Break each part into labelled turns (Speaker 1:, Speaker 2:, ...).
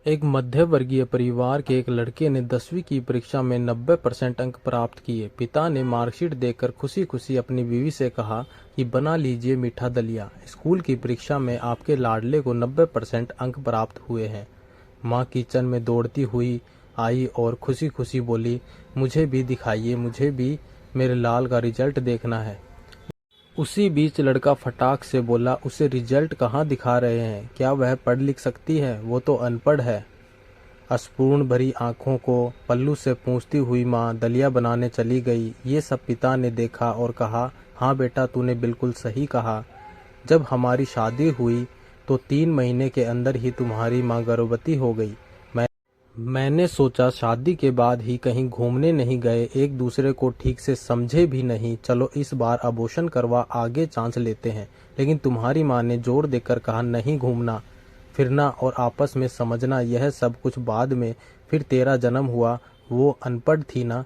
Speaker 1: एक मध्य वर्गीय परिवार के एक लड़के ने 10वीं की परीक्षा में 90% अंक प्राप्त किए। पिता ने मार्कशीट देखकर खुशी खुशी अपनी बीवी से कहा कि बना लीजिए मीठा दलिया, स्कूल की परीक्षा में आपके लाडले को 90% अंक प्राप्त हुए हैं। माँ किचन में दौड़ती हुई आई और खुशी खुशी बोली, मुझे भी दिखाइए, मुझे भी मेरे लाल का रिजल्ट देखना है। उसी बीच लड़का फटाक से बोला, उसे रिजल्ट कहाँ दिखा रहे हैं, क्या वह पढ़ लिख सकती है, वो तो अनपढ़ है। अस्पूर्ण भरी आंखों को पल्लू से पूंछती हुई माँ दलिया बनाने चली गई। ये सब पिता ने देखा और कहा, हाँ बेटा, तूने बिल्कुल सही कहा। जब हमारी शादी हुई तो 3 महीने के अंदर ही तुम्हारी माँ गर्भवती हो गई। मैंने सोचा शादी के बाद ही कहीं घूमने नहीं गए, एक दूसरे को ठीक से समझे भी नहीं, चलो इस बार अबॉर्शन करवा आगे चांस लेते हैं। लेकिन तुम्हारी माँ ने जोर देकर कहा, नहीं, घूमना फिरना और आपस में समझना यह सब कुछ बाद में। फिर तेरा जन्म हुआ, वो अनपढ़ थी ना।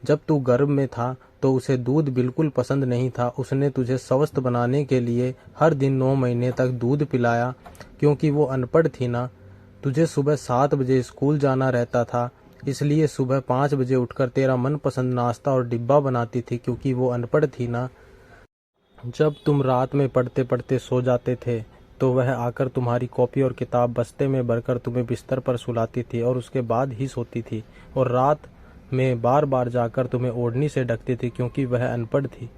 Speaker 1: जब तू गर्भ में था तो उसे दूध बिल्कुल पसंद नहीं था। उसने तुझे स्वस्थ बनाने के लिए हर दिन 9 महीने तक दूध पिलाया, क्योंकि वो अनपढ़ थी ना। तुझे सुबह 7 बजे स्कूल जाना रहता था, इसलिए सुबह 5 बजे उठकर तेरा मनपसंद नाश्ता और डिब्बा बनाती थी, क्योंकि वो अनपढ़ थी ना। जब तुम रात में पढ़ते पढ़ते सो जाते थे तो वह आकर तुम्हारी कॉपी और किताब बस्ते में भरकर तुम्हें बिस्तर पर सुलाती थी और उसके बाद ही सोती थी। और रात में बार बार जाकर तुम्हें ओढ़नी से ढकती थी, क्योंकि वह अनपढ़ थी।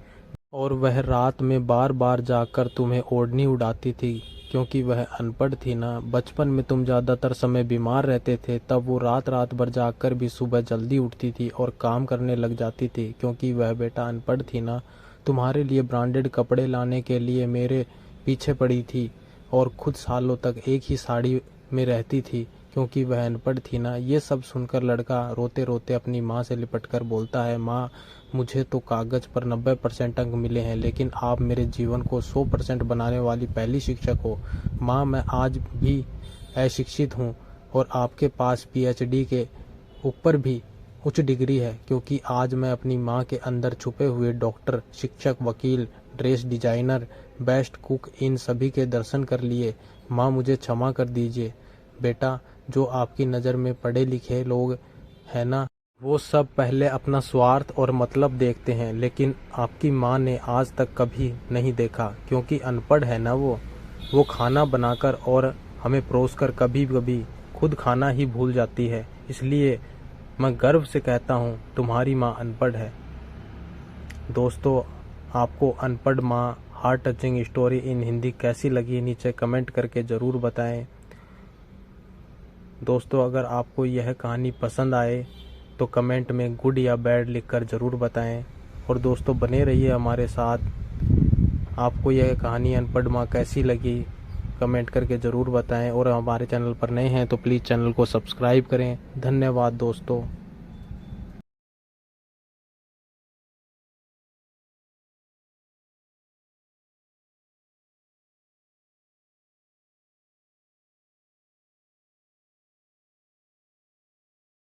Speaker 1: और वह रात में बार बार जाकर तुम्हें ओढ़नी उड़ाती थी, क्योंकि वह अनपढ़ थी ना। बचपन में तुम ज़्यादातर समय बीमार रहते थे, तब वो रात रात भर जागकर भी सुबह जल्दी उठती थी और काम करने लग जाती थी, क्योंकि वह बेटा अनपढ़ थी ना। तुम्हारे लिए ब्रांडेड कपड़े लाने के लिए मेरे पीछे पड़ी थी और खुद सालों तक एक ही साड़ी में रहती थी, क्योंकि वह अनपढ़ थी ना। ये सब सुनकर लड़का रोते रोते अपनी माँ से लिपटकर बोलता है, माँ, मुझे तो कागज़ पर 90% अंक मिले हैं, लेकिन आप मेरे जीवन को 100% बनाने वाली पहली शिक्षक हो। माँ, मैं आज भी अशिक्षित हूँ और आपके पास PhD के ऊपर भी उच्च डिग्री है, क्योंकि आज मैं अपनी माँ के अंदर छुपे हुए डॉक्टर, शिक्षक, वकील, ड्रेस डिजाइनर, बेस्ट कुक, इन सभी के दर्शन कर लिए। माँ, मुझे क्षमा कर दीजिए। बेटा, जो आपकी नज़र में पढ़े लिखे लोग हैं ना, वो सब पहले अपना स्वार्थ और मतलब देखते हैं, लेकिन आपकी माँ ने आज तक कभी नहीं देखा, क्योंकि अनपढ़ है ना वो खाना बनाकर और हमें परोसकर कभी कभी खुद खाना ही भूल जाती है। इसलिए मैं गर्व से कहता हूँ, तुम्हारी माँ अनपढ़ है। दोस्तों, आपको अनपढ़ माँ heart touching story in Hindi कैसी लगी, नीचे कमेंट करके ज़रूर बताएं। दोस्तों, अगर आपको यह कहानी पसंद आए तो कमेंट में गुड या बैड लिखकर ज़रूर बताएं। और दोस्तों, बने रहिए हमारे साथ। आपको यह कहानी अनपढ़ माँ कैसी लगी कमेंट करके ज़रूर बताएं। और हमारे चैनल पर नए हैं तो प्लीज़ चैनल को सब्सक्राइब करें। धन्यवाद दोस्तों।